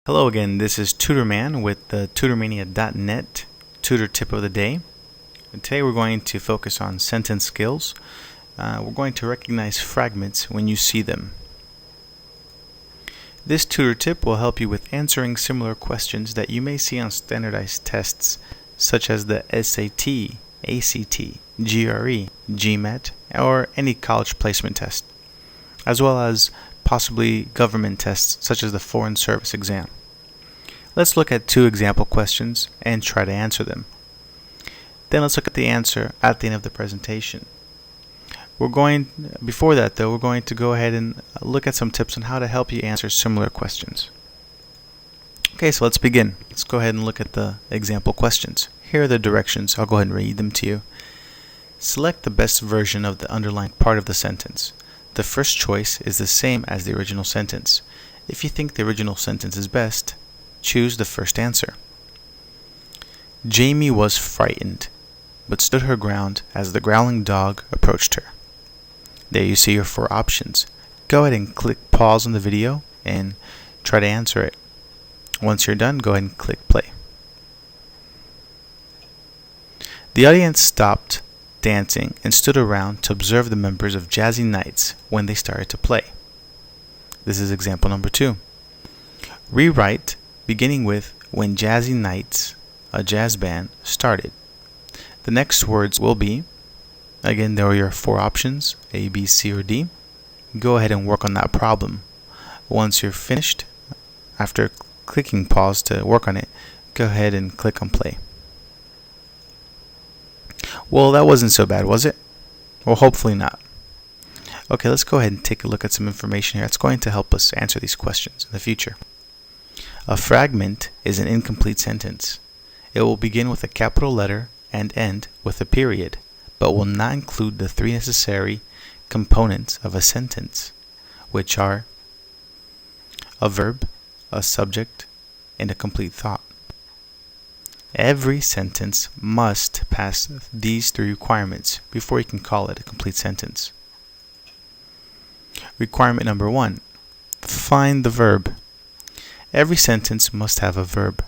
Hello again, this is Tutorman with the tutormania.net tutor tip of the day. And today we're going to focus on sentence skills. We're going to recognize fragments when you see them. This tutor tip will help you with answering similar questions that you may see on standardized tests such as the SAT, ACT, GRE, GMAT, or any college placement test, as well as possibly government tests such as the Foreign Service exam. Let's look at two example questions and try to answer them. Then let's look at the answer at the end of the presentation. Before that though, we're going to go ahead and look at some tips on how to help you answer similar questions. Okay, so let's begin. Let's go ahead and look at the example questions. Here are the directions. I'll go ahead and read them to you. Select the best version of the underlined part of the sentence. The first choice is the same as the original sentence. If you think the original sentence is best, choose the first answer. Jamie was frightened, but stood her ground as the growling dog approached her. There you see your four options. Go ahead and click pause on the video and try to answer it. Once you're done, go ahead and click play. The audience stopped dancing and stood around to observe the members of Jazzy Nights when they started to play. This is example number 2. Rewrite beginning with when Jazzy Nights, a jazz band, started. The next words will be, again there are your four options, A, B, C, or D. Go ahead and work on that problem. Once you're finished, after clicking pause to work on it, go ahead and click on play. Well, that wasn't so bad, was it? Well, hopefully not. Okay, let's go ahead and take a look at some information here that's going to help us answer these questions in the future. A fragment is an incomplete sentence. It will begin with a capital letter and end with a period, but will not include the three necessary components of a sentence, which are a verb, a subject, and a complete thought. Every sentence must pass these three requirements before you can call it a complete sentence. Requirement number 1. Find the verb. Every sentence must have a verb.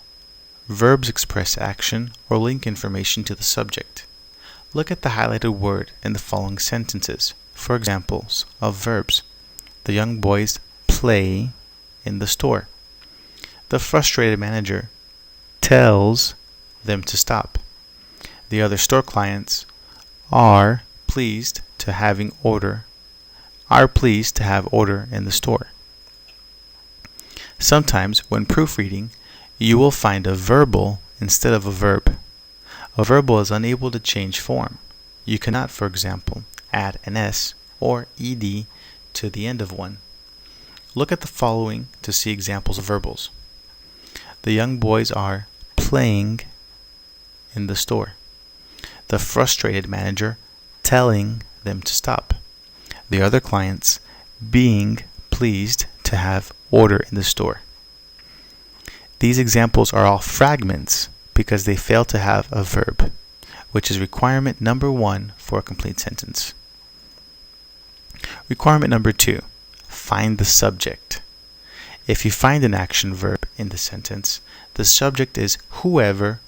Verbs express action or link information to the subject. Look at the highlighted word in the following sentences for examples of verbs. The young boys play in the store. The frustrated manager tells them to stop. The other store clients are pleased to have order in the store. Sometimes when proofreading, you will find a verbal instead of a verb. A verbal is unable to change form. You cannot, for example, add an S or ed to the end of one. Look at the following to see examples of verbals. The young boys are playing in the store. The frustrated manager telling them to stop. The other clients being pleased to have order in the store. These examples are all fragments because they fail to have a verb, which is requirement number 1 for a complete sentence. Requirement number 2. Find the subject. If you find an action verb in the sentence, the subject is whoever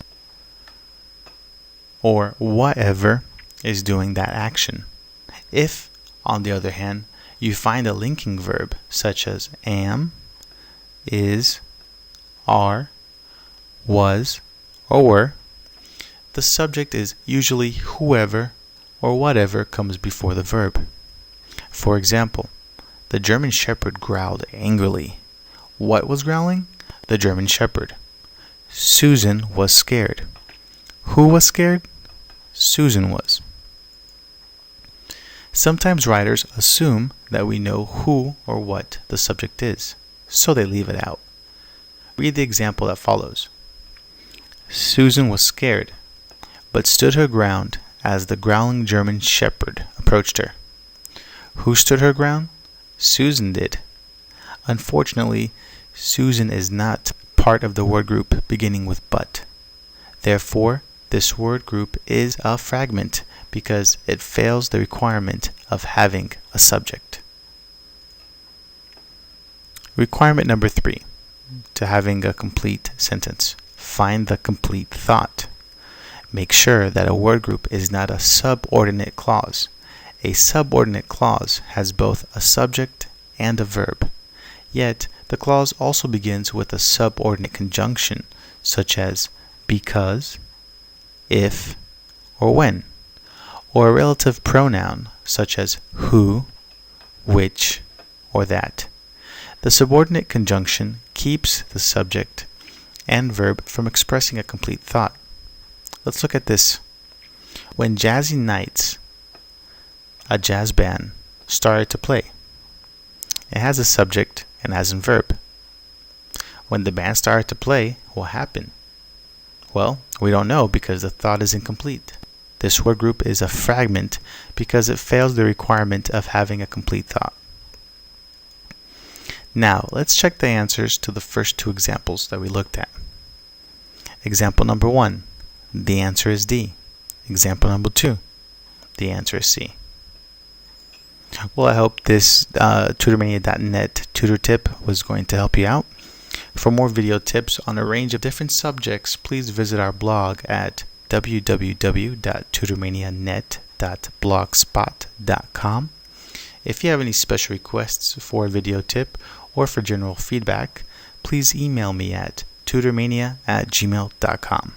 or whatever is doing that action. If, on the other hand, you find a linking verb such as am, is, are, was, or were, the subject is usually whoever or whatever comes before the verb. For example, the German Shepherd growled angrily. What was growling? The German Shepherd. Susan was scared. Who was scared? Susan was. Sometimes writers assume that we know who or what the subject is, so they leave it out. Read the example that follows. Susan was scared, but stood her ground as the growling German Shepherd approached her. Who stood her ground? Susan did. Unfortunately, Susan is not part of the word group beginning with but. Therefore, this word group is a fragment because it fails the requirement of having a subject. Requirement number 3. to having a complete sentence. Find the complete thought. Make sure that a word group is not a subordinate clause. A subordinate clause has both a subject and a verb. Yet, the clause also begins with a subordinate conjunction, such as because, if, or when, or a relative pronoun, such as who, which, or that. The subordinate conjunction keeps the subject and verb from expressing a complete thought. Let's look at this. When Jazzy Nights, a jazz band, started to play, it has a subject and has a verb. When the band started to play, what happened? Well, we don't know because the thought is incomplete. This word group is a fragment because it fails the requirement of having a complete thought. Now, let's check the answers to the first two examples that we looked at. Example number 1, the answer is D. Example number 2, the answer is C. Well, I hope this tutormania.net tutor tip was going to help you out. For more video tips on a range of different subjects, please visit our blog at www.tutormanianet.blogspot.com. If you have any special requests for a video tip or for general feedback, please email me at tutormania@gmail.com.